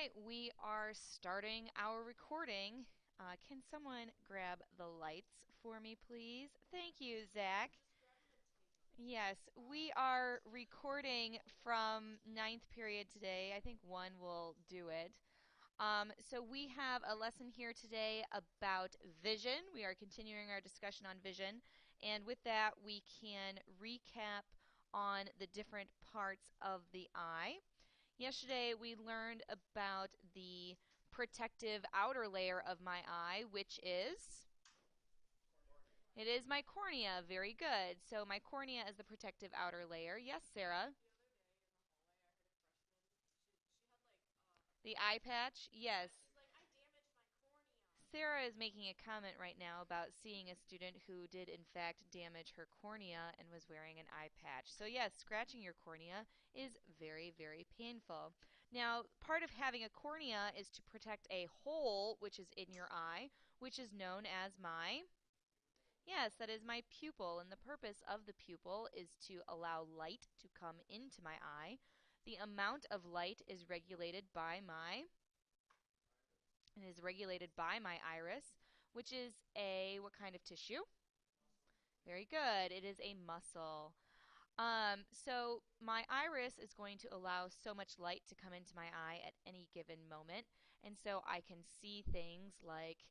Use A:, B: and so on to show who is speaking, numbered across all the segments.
A: right, we are starting our recording. Can someone grab the lights for me, please? Thank you, Zach. Yes, we are recording from ninth period today. I think one will do it. So we have a lesson here today about vision. We are continuing our discussion on vision. And with that, we can recap on the different parts of the eye. Yesterday, we learned about the protective outer layer of my eye, which is? It is my cornea. Very good. So my cornea is the protective outer layer. Yes, Sarah? The eye patch? Yes. Sarah is making a comment right now about seeing a student who did in fact damage her cornea and was wearing an eye patch. So yes, scratching your cornea is very, very painful. Now, part of having a cornea is to protect a hole which is in your eye, which is known as my, yes, that is my pupil. And the purpose of the pupil is to allow light to come into my eye. The amount of light is regulated by my, it is regulated by my iris, which is a what kind of tissue? Very good. It is a muscle. So my iris is going to allow so much light to come into my eye at any given moment, and so I can see things like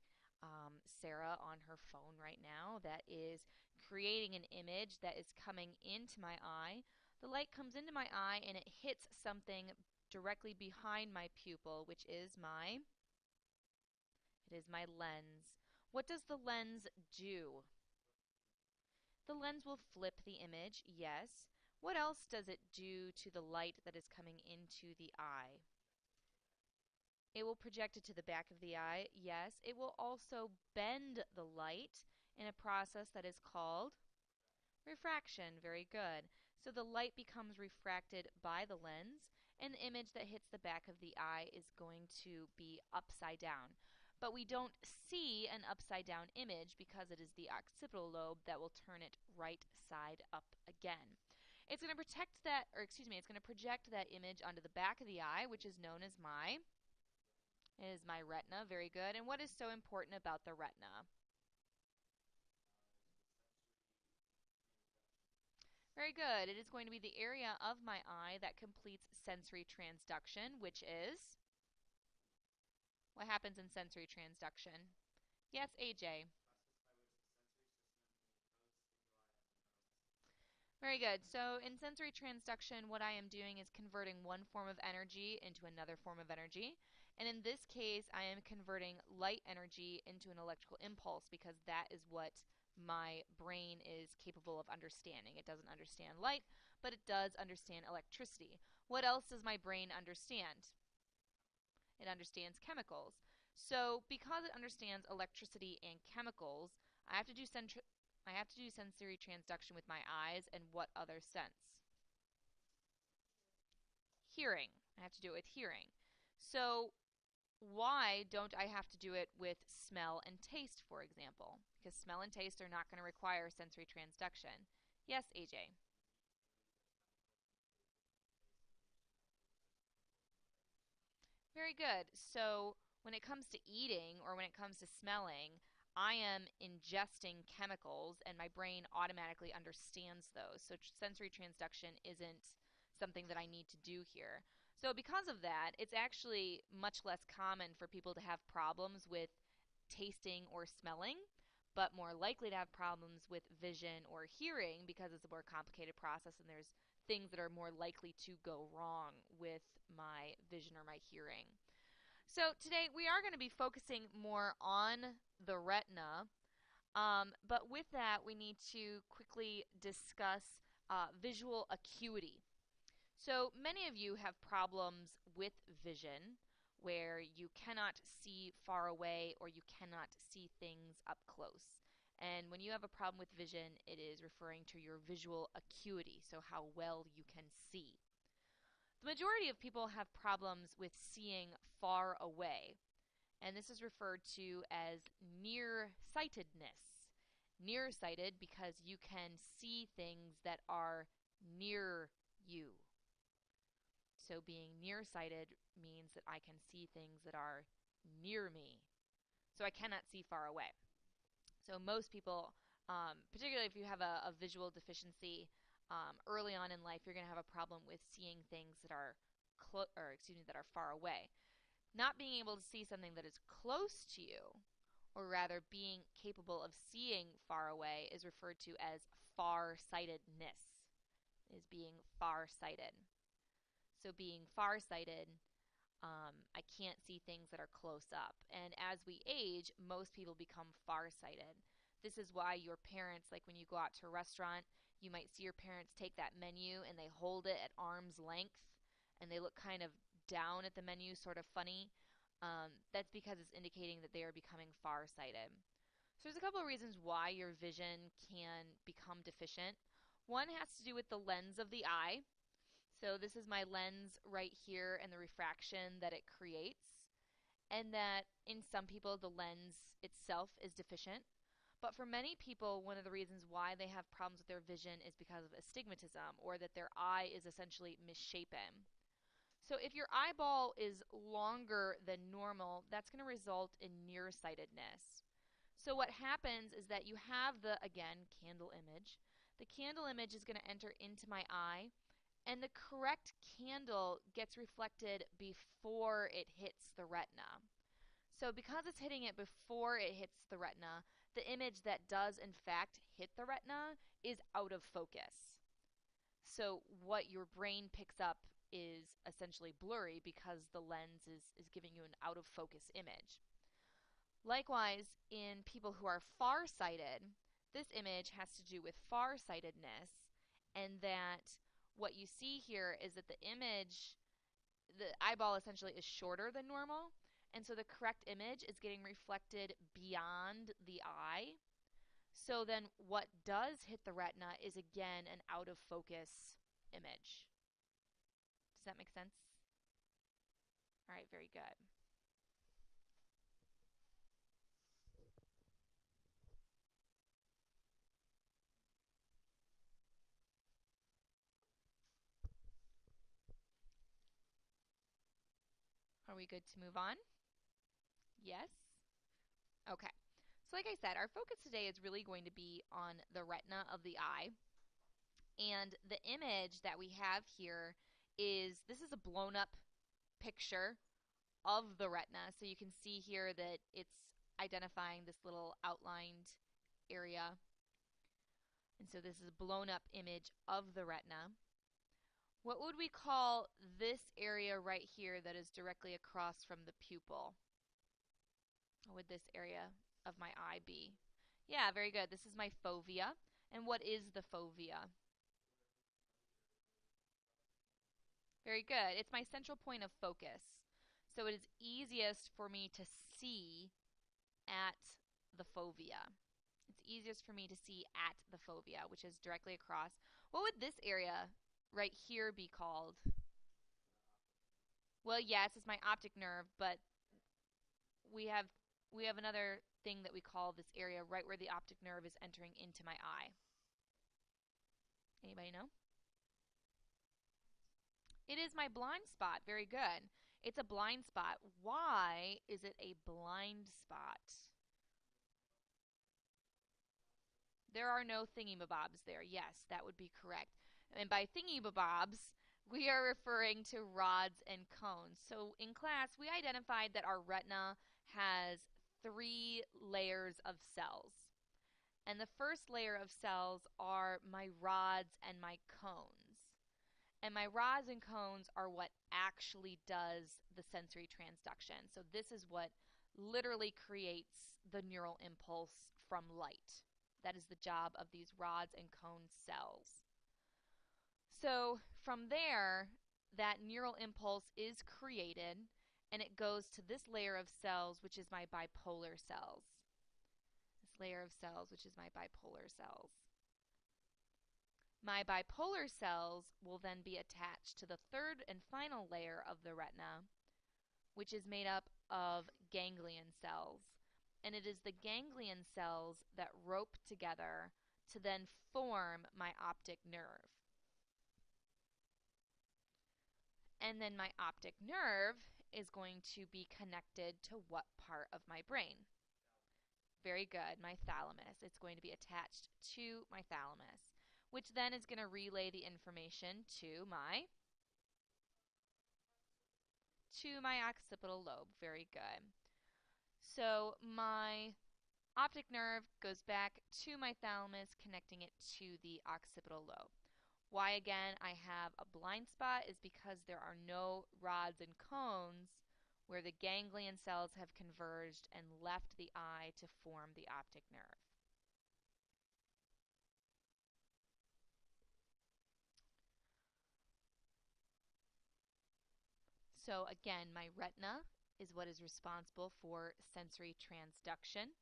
A: Sarah on her phone right now that is creating an image that is coming into my eye. The light comes into my eye and it hits something directly behind my pupil, which is my, it is my lens. What does the lens do? The lens will flip the image, yes. What else does it do to the light that is coming into the eye? It will project it to the back of the eye, yes. It will also bend the light in a process that is called refraction. Very good. So the light becomes refracted by the lens, and the image that hits the back of the eye is going to be upside down. But we don't see an upside down image because it is the occipital lobe that will turn it right side up again. It's going to protect that, or excuse me, it's going to project that image onto the back of the eye, which is known as my, it is my retina. Very good. And what is so important about the retina? Very good. It is going to be the area of my eye that completes sensory transduction, which is what happens in sensory transduction? Yes, AJ. Very good. So in sensory transduction, what I am doing is converting one form of energy into another form of energy. And in this case, I am converting light energy into an electrical impulse because that is what my brain is capable of understanding. It doesn't understand light, but it does understand electricity. What else does my brain understand? It understands chemicals. So because it understands electricity and chemicals, I have to do sensory transduction with my eyes and what other sense? Hearing. I have to do it with hearing. So why don't I have to do it with smell and taste, for example? Because smell and taste are not going to require sensory transduction. Yes, AJ. Very good. So when it comes to eating or when it comes to smelling, I am ingesting chemicals and my brain automatically understands those. So sensory transduction isn't something that I need to do here. So because of that, it's actually much less common for people to have problems with tasting or smelling, but more likely to have problems with vision or hearing because it's a more complicated process and there's things that are more likely to go wrong with my vision or my hearing. So today we are going to be focusing more on the retina, but with that we need to quickly discuss visual acuity. So many of you have problems with vision where you cannot see far away or you cannot see things up close. And when you have a problem with vision, it is referring to your visual acuity, so how well you can see. The majority of people have problems with seeing far away, and this is referred to as nearsightedness. Nearsighted because you can see things that are near you. So being nearsighted means that I can see things that are near me. So I cannot see far away. So most people, particularly if you have a visual deficiency early on in life, you're going to have a problem with seeing things that are that are far away. Not being able to see something that is close to you, or rather being capable of seeing far away, is referred to as far-sightedness. Is being far-sighted. So being far-sighted, I can't see things that are close up. And as we age, most people become farsighted. This is why your parents, like when you go out to a restaurant, you might see your parents take that menu and they hold it at arm's length and they look kind of down at the menu, sort of funny. That's because it's indicating that they are becoming farsighted. So there's a couple of reasons why your vision can become deficient. One has to do with the lens of the eye. So this is my lens right here and the refraction that it creates. And that in some people the lens itself is deficient. But for many people, one of the reasons why they have problems with their vision is because of astigmatism, or that their eye is essentially misshapen. So if your eyeball is longer than normal, that's going to result in nearsightedness. So what happens is that you have the, again, candle image. The candle image is going to enter into my eye, and the correct candle gets reflected before it hits the retina. So because it's hitting it before it hits the retina, the image that does in fact hit the retina is out of focus. So what your brain picks up is essentially blurry because the lens is giving you an out of focus image. Likewise, in people who are farsighted, this image has to do with farsightedness, and that what you see here is that the image, the eyeball essentially is shorter than normal, and so the correct image is getting reflected beyond the eye. So then what does hit the retina is again an out of focus image. Does that make sense? All right, very good. Are we good to move on? Yes? Okay. So like I said, our focus today is really going to be on the retina of the eye. And the image that we have here is, this is a blown up picture of the retina. So you can see here that it's identifying this little outlined area. And so this is a blown up image of the retina. What would we call this area right here that is directly across from the pupil? What would this area of my eye be? Yeah, very good. This is my fovea. And what is the fovea? Very good. It's my central point of focus. So it is easiest for me to see at the fovea. It's easiest for me to see at the fovea, which is directly across. What would this area right here be called? Well, yes, it's my optic nerve, but we have another thing that we call this area right where the optic nerve is entering into my eye. Anybody know? It is my blind spot. Very good. It's a blind spot. Why is it a blind spot? There are no thingy-mabobs there. Yes, that would be correct. And by thingy-mabobs, we are referring to rods and cones. So in class, we identified that our retina has 3 layers of cells. And the first layer of cells are my rods and my cones. And my rods and cones are what actually does the sensory transduction. So this is what literally creates the neural impulse from light. That is the job of these rods and cone cells. So from there, that neural impulse is created and it goes to this layer of cells, which is my bipolar cells. This layer of cells, which is my bipolar cells. My bipolar cells will then be attached to the third and final layer of the retina, which is made up of ganglion cells. And it is the ganglion cells that rope together to then form my optic nerve. And then my optic nerve is going to be connected to what part of my brain? Very good, my thalamus. It's going to be attached to my thalamus, which then is going to relay the information to my occipital lobe. Very good. So my optic nerve goes back to my thalamus, connecting it to the occipital lobe. Why, again, I have a blind spot is because there are no rods and cones where the ganglion cells have converged and left the eye to form the optic nerve. So again, my retina is what is responsible for sensory transduction.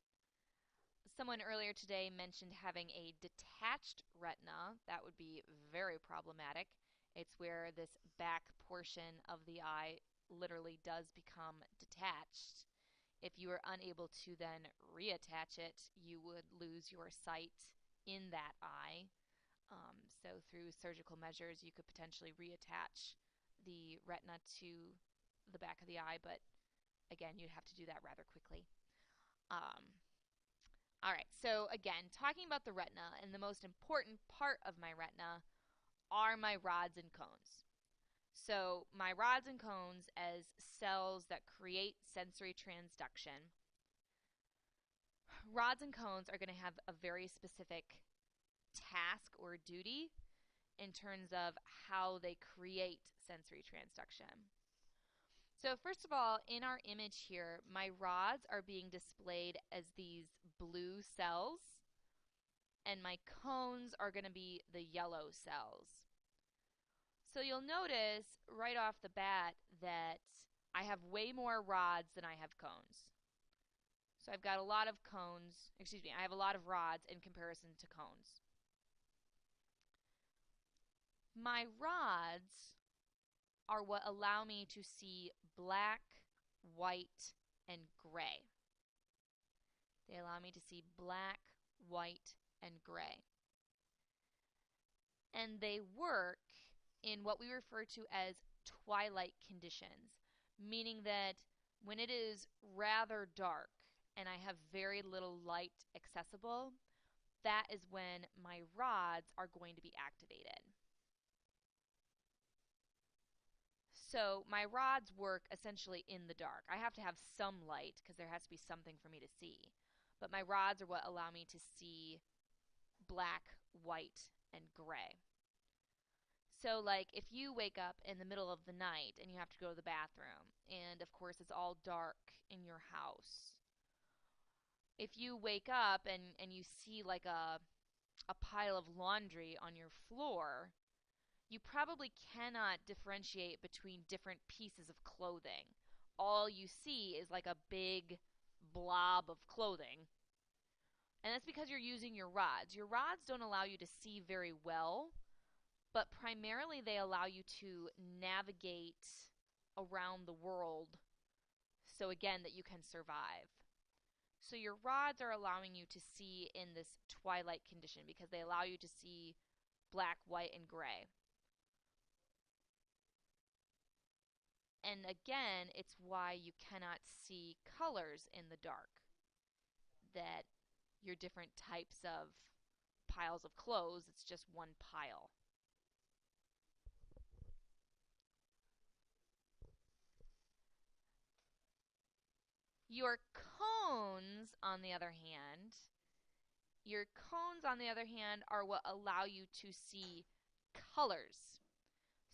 A: Someone earlier today mentioned having a detached retina. That would be very problematic. It's where this back portion of the eye literally does become detached. If you are unable to then reattach it, you would lose your sight in that eye. So through surgical measures, you could potentially reattach the retina to the back of the eye, but again, you'd have to do that rather quickly. All right, so again, talking about the retina, and the most important part of my retina are my rods and cones. So my rods and cones as cells that create sensory transduction. Rods and cones are going to have a very specific task or duty in terms of how they create sensory transduction. So first of all, in our image here, my rods are being displayed as these blue cells, and my cones are going to be the yellow cells. So you'll notice right off the bat that I have way more rods than I have cones. So I've got a lot of cones, excuse me, I have a lot of rods in comparison to cones. My rods are what allow me to see black, white, and gray. They allow me to see black, white, and gray. And they work in what we refer to as twilight conditions, meaning that when it is rather dark and I have very little light accessible, that is when my rods are going to be activated. So my rods work essentially in the dark. I have to have some light because there has to be something for me to see. But my rods are what allow me to see black, white, and gray. So like if you wake up in the middle of the night and you have to go to the bathroom, and of course it's all dark in your house. If you wake up and you see like a pile of laundry on your floor, you probably cannot differentiate between different pieces of clothing. All you see is like a big blob of clothing. And that's because you're using your rods. Your rods don't allow you to see very well, but primarily they allow you to navigate around the world so again that you can survive. So your rods are allowing you to see in this twilight condition because they allow you to see black, white, and gray. And again, it's why you cannot see colors in the dark. That your different types of piles of clothes, it's just one pile. Your cones, on the other hand, are what allow you to see colors.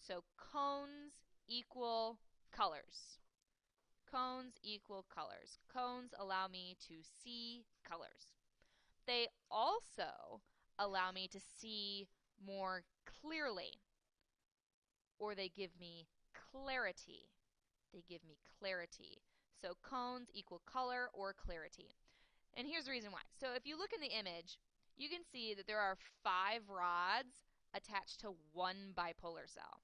A: So cones equal colors. Cones equal colors. Cones allow me to see colors. They also allow me to see more clearly, or they give me clarity. They give me clarity. So cones equal color or clarity. And here's the reason why. So if you look in the image, you can see that there are 5 rods attached to one bipolar cell.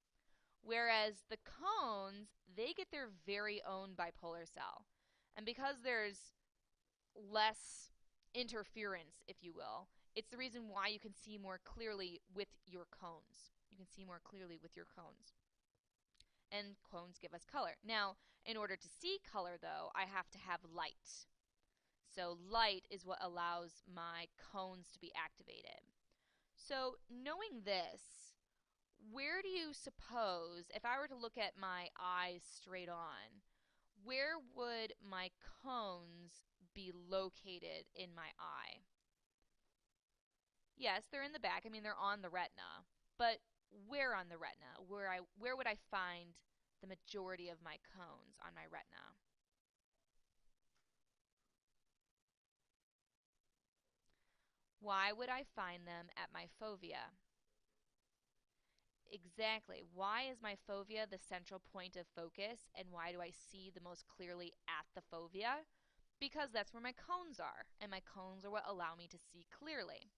A: Whereas the cones, they get their very own bipolar cell. And because there's less interference, if you will, it's the reason why you can see more clearly with your cones. You can see more clearly with your cones. and cones give us color. Now, in order to see color, though, I have to have light. So light is what allows my cones to be activated. So knowing this, where do you suppose, if I were to look at my eyes straight on, where would my cones be located in my eye? Yes, they're in the back. I mean, they're on the retina. But where on the retina? Where would I find the majority of my cones on my retina? Why would I find them at my fovea? Exactly. Why is my fovea the central point of focus, and why do I see the most clearly at the fovea? Because that's where my cones are, and my cones are what allow me to see clearly.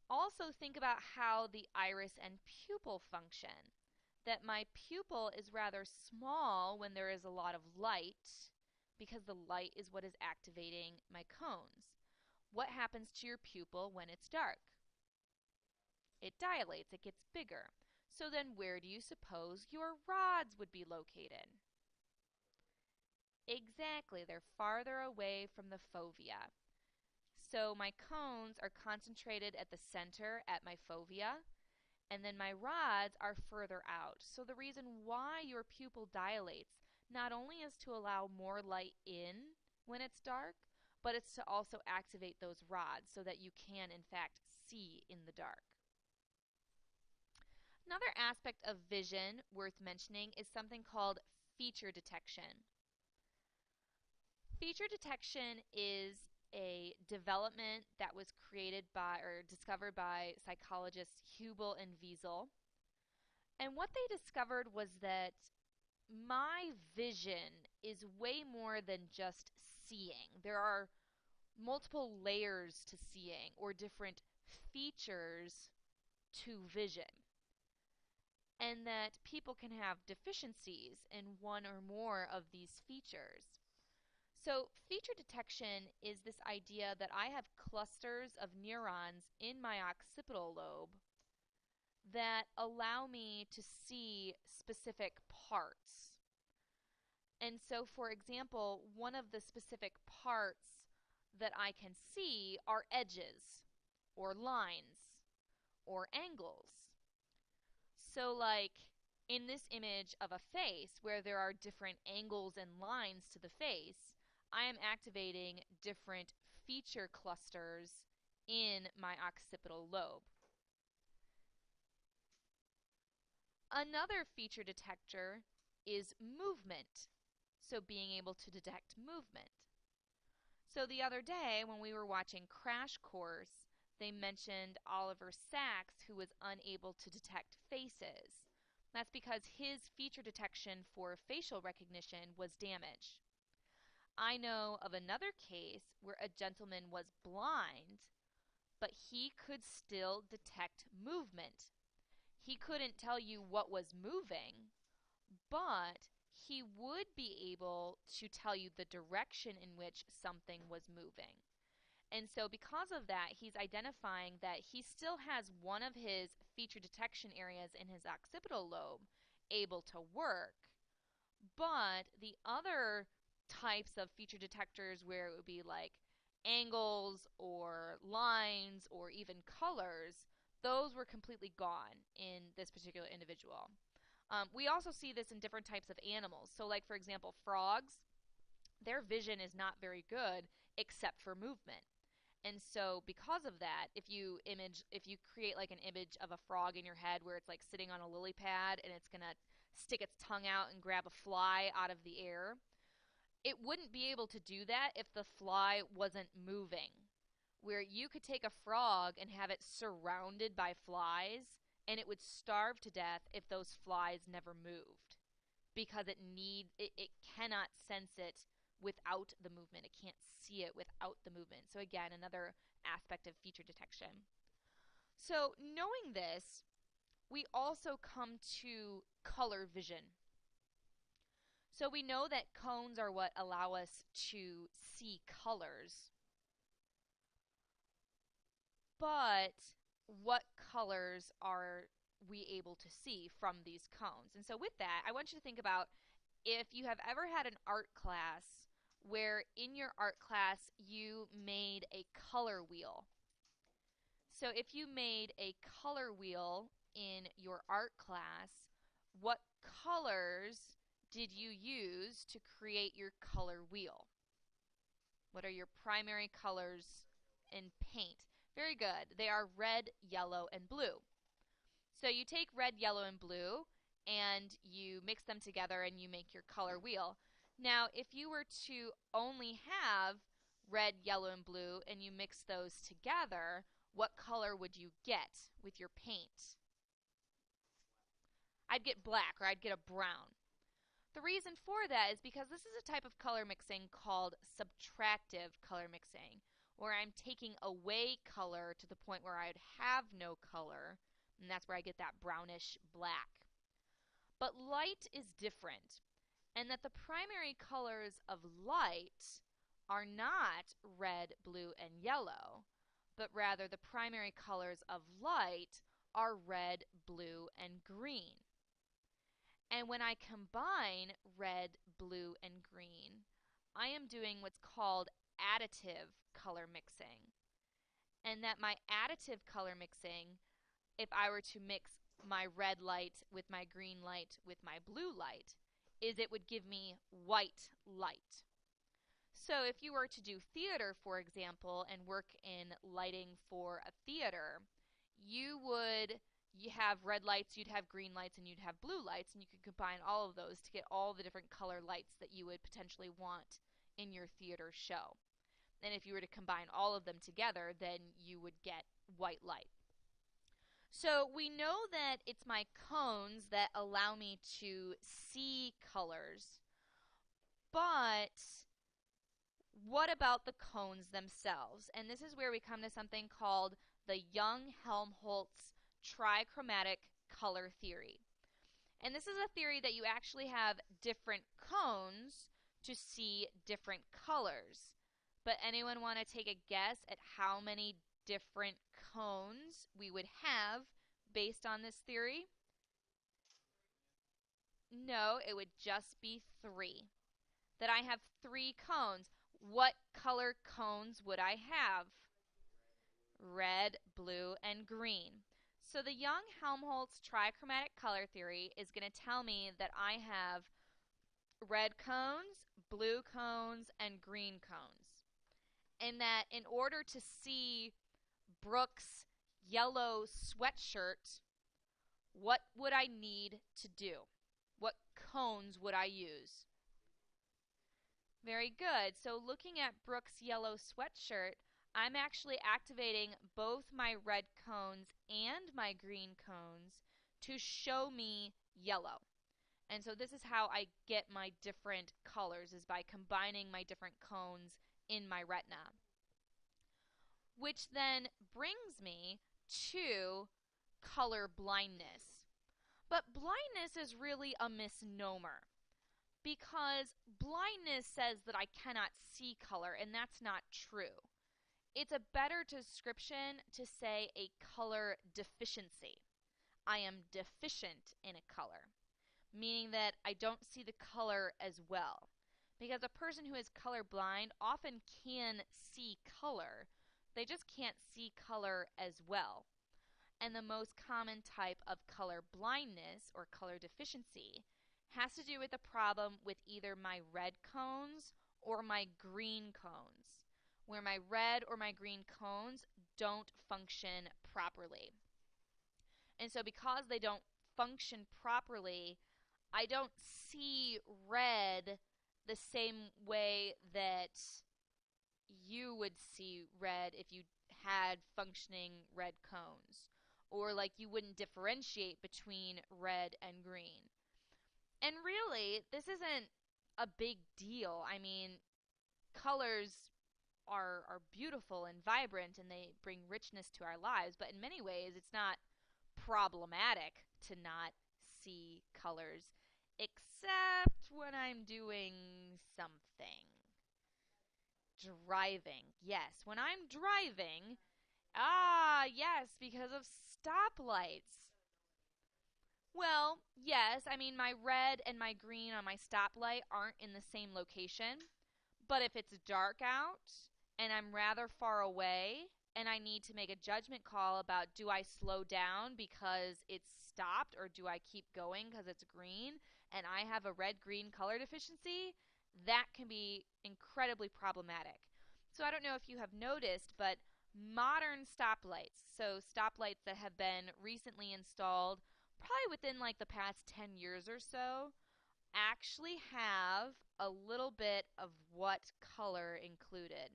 A: Also, think about how the iris and pupil function. That my pupil is rather small when there is a lot of light, because the light is what is activating my cones. What happens to your pupil when it's dark? It dilates, it gets bigger. So then where do you suppose your rods would be located? Exactly, they're farther away from the fovea. So my cones are concentrated at the center at my fovea, and then my rods are further out. So the reason why your pupil dilates not only is to allow more light in when it's dark, but it's to also activate those rods so that you can in fact see in the dark. Another aspect of vision worth mentioning is something called feature detection. Feature detection is a development that was created by or discovered by psychologists Hubel and Wiesel. And what they discovered was that my vision is way more than just seeing. There are multiple layers to seeing or different features to vision, and that people can have deficiencies in one or more of these features. So, feature detection is this idea that I have clusters of neurons in my occipital lobe that allow me to see specific parts. And so, for example, one of the specific parts that I can see are edges, or lines, or angles. So, like in this image of a face where there are different angles and lines to the face, I am activating different feature clusters in my occipital lobe. Another feature detector is movement, so being able to detect movement. So the other day when we were watching Crash Course, they mentioned Oliver Sacks, who was unable to detect faces. That's because his feature detection for facial recognition was damaged. I know of another case where a gentleman was blind, but he could still detect movement. He couldn't tell you what was moving, but he would be able to tell you the direction in which something was moving. And so, because of that, he's identifying that he still has one of his feature detection areas in his occipital lobe able to work, but the other types of feature detectors, where it would be like angles or lines or even colors, those were completely gone in this particular individual. We also see this in different types of animals. So, like for example, frogs, their vision is not very good except for movement. And so, because of that, if you create like an image of a frog in your head where it's like sitting on a lily pad and it's gonna stick its tongue out and grab a fly out of the air, it wouldn't be able to do that if the fly wasn't moving. Where you could take a frog and have it surrounded by flies, and it would starve to death if those flies never moved, because it cannot sense it without the movement. It can't see it without the movement. So again, another aspect of feature detection. So knowing this, we also come to color vision. So we know that cones are what allow us to see colors, but what colors are we able to see from these cones? And so with that, I want you to think about if you have ever had an art class where in your art class you made a color wheel. So if you made a color wheel in your art class, what colors did you use to create your color wheel? What are your primary colors in paint? Very good. They are red, yellow, and blue. So you take red, yellow, and blue and you mix them together and you make your color wheel. Now, if you were to only have red, yellow, and blue and you mix those together, what color would you get with your paint? I'd get black or I'd get a brown. The reason for that is because this is a type of color mixing called subtractive color mixing, where I'm taking away color to the point where I'd have no color, and that's where I get that brownish black. But light is different, and that the primary colors of light are not red, blue, and yellow, but rather the primary colors of light are red, blue, and green. And when I combine red, blue, and green, I am doing what's called additive color mixing. And that my additive color mixing, if I were to mix my red light with my green light with my blue light, is it would give me white light. So if you were to do theater, for example, and work in lighting for a theater, you have red lights, you'd have green lights, and you'd have blue lights, and you could combine all of those to get all the different color lights that you would potentially want in your theater show. And if you were to combine all of them together, then you would get white light. So we know that it's my cones that allow me to see colors, but what about the cones themselves? And this is where we come to something called the Young-Helmholtz trichromatic color theory. And this is a theory that you actually have different cones to see different colors. But anyone want to take a guess at how many different cones we would have based on this theory? No, it would just be 3. That I have 3 cones. What color cones would I have? Red, blue, and green. So the Young-Helmholtz trichromatic color theory is going to tell me that I have red cones, blue cones, and green cones. And that in order to see Brooke's yellow sweatshirt, what would I need to do? What cones would I use? Very good. So looking at Brooke's yellow sweatshirt, I'm actually activating both my red cones and my green cones to show me yellow. And so this is how I get my different colors, is by combining my different cones in my retina. Which then brings me to color blindness. But blindness is really a misnomer, because blindness says that I cannot see color, and that's not true. It's a better description to say a color deficiency. I am deficient in a color, meaning that I don't see the color as well. Because a person who is colorblind often can see color, they just can't see color as well. And the most common type of color blindness or color deficiency has to do with a problem with either my red cones or my green cones, where my red or my green cones don't function properly. And so because they don't function properly, I don't see red the same way that you would see red if you had functioning red cones. Or like you wouldn't differentiate between red and green. And really, this isn't a big deal. I mean, colors are beautiful and vibrant and they bring richness to our lives, but in many ways it's not problematic to not see colors, except when I'm doing something. Driving. Yes, when I'm driving. Ah, yes, because of stoplights. Well, yes, I mean, my red and my green on my stoplight aren't in the same location. But if it's dark out and I'm rather far away and I need to make a judgment call about do I slow down because it's stopped or do I keep going because it's green and I have a red green color deficiency, that can be incredibly problematic. So I don't know if you have noticed, but modern stoplights, so stoplights that have been recently installed, probably within like the past 10 years or so, actually have a little bit of what color included.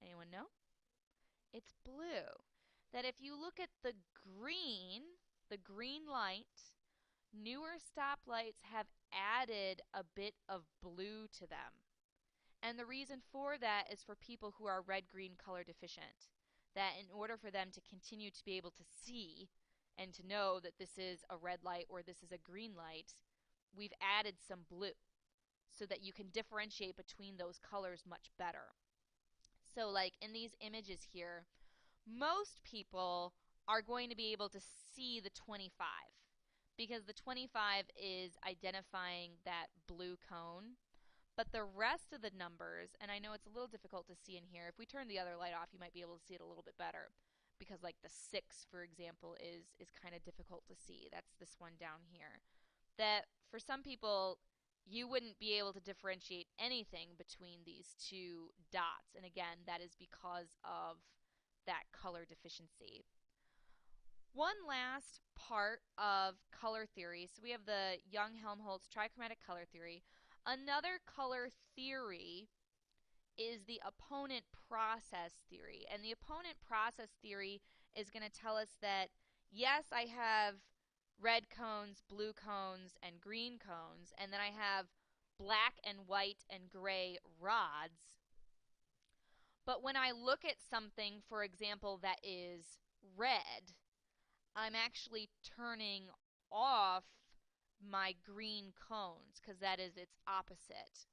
A: Anyone know? It's blue. That if you look at the green light, newer stoplights have added a bit of blue to them. And the reason for that is for people who are red green color deficient. That in order for them to continue to be able to see and to know that this is a red light or this is a green light, we've added some blue so that you can differentiate between those colors much better. So, like in these images here, most people are going to be able to see the 25 because the 25 is identifying that blue cone. But the rest of the numbers, and I know it's a little difficult to see in here. If we turn the other light off, you might be able to see it a little bit better. Because like the 6, for example, is kind of difficult to see. That's this one down here. That for some people you wouldn't be able to differentiate anything between these two dots. And again, that is because of that color deficiency. One last part of color theory. So we have the Young-Helmholtz trichromatic color theory. Another color theory is the opponent process theory. And the opponent process theory is going to tell us that, yes, I have red cones, blue cones, and green cones, and then I have black and white and gray rods. But when I look at something, for example, that is red, I'm actually turning off my green cones because that is its opposite.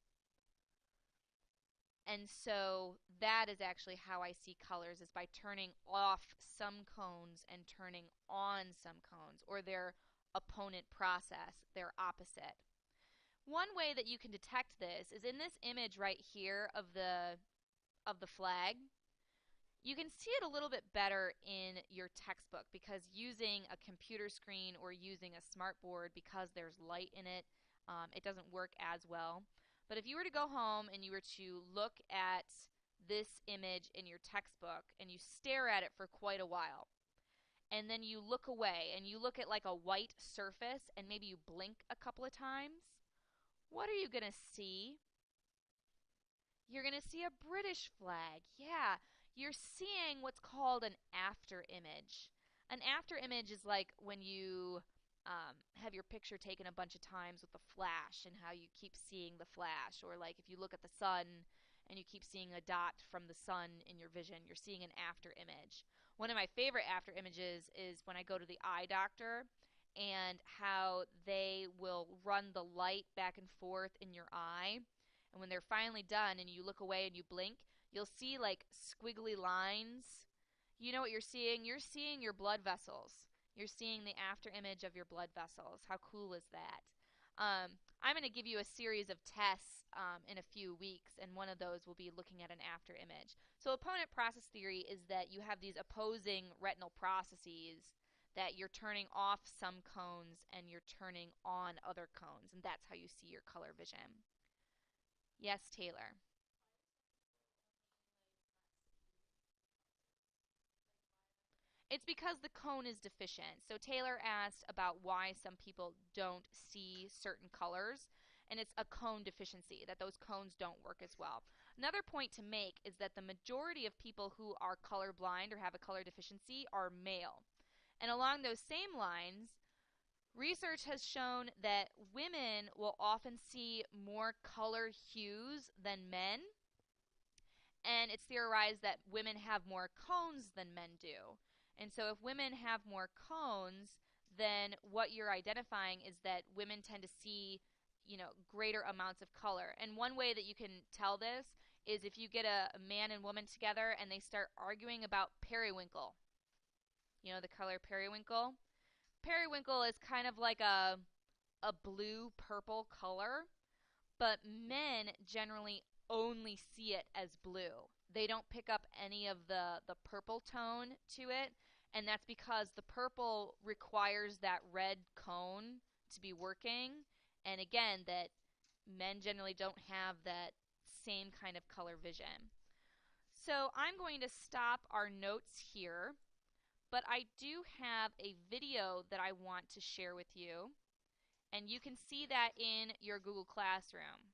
A: And so that is actually how I see colors, is by turning off some cones and turning on some cones, or their opponent process, their opposite. One way that you can detect this is in this image right here of the flag. You can see it a little bit better in your textbook because using a computer screen or using a smartboard, because there's light in it, it doesn't work as well. But if you were to go home and you were to look at this image in your textbook and you stare at it for quite a while, and then you look away and you look at like a white surface and maybe you blink a couple of times, what are you going to see? You're going to see a British flag. Yeah, you're seeing what's called an after image. An after image is like when you have your picture taken a bunch of times with the flash and how you keep seeing the flash. Or like if you look at the sun and you keep seeing a dot from the sun in your vision, you're seeing an after image. One of my favorite after images is when I go to the eye doctor and how they will run the light back and forth in your eye, and when they're finally done and you look away and you blink, you'll see like squiggly lines. You know what you're seeing? You're seeing your blood vessels. You're seeing the after image of your blood vessels. How cool is that? I'm going to give you a series of tests in a few weeks, and one of those will be looking at an after image. So opponent process theory is that you have these opposing retinal processes that you're turning off some cones and you're turning on other cones, and that's how you see your color vision. Yes, Taylor. It's because the cone is deficient. So Taylor asked about why some people don't see certain colors, and it's a cone deficiency, that those cones don't work as well. Another point to make is that the majority of people who are colorblind or have a color deficiency are male. And along those same lines, research has shown that women will often see more color hues than men, and it's theorized that women have more cones than men do. And so if women have more cones, then what you're identifying is that women tend to see, greater amounts of color. And one way that you can tell this is if you get a man and woman together and they start arguing about periwinkle. You know the color periwinkle? periwinkle is kind of like a blue purple color, but men generally only see it as blue. They don't pick up any of the purple tone to it, and that's because the purple requires that red cone to be working, and again, that men generally don't have that same kind of color vision. So I'm going to stop our notes here, but I do have a video that I want to share with you, and you can see that in your Google Classroom.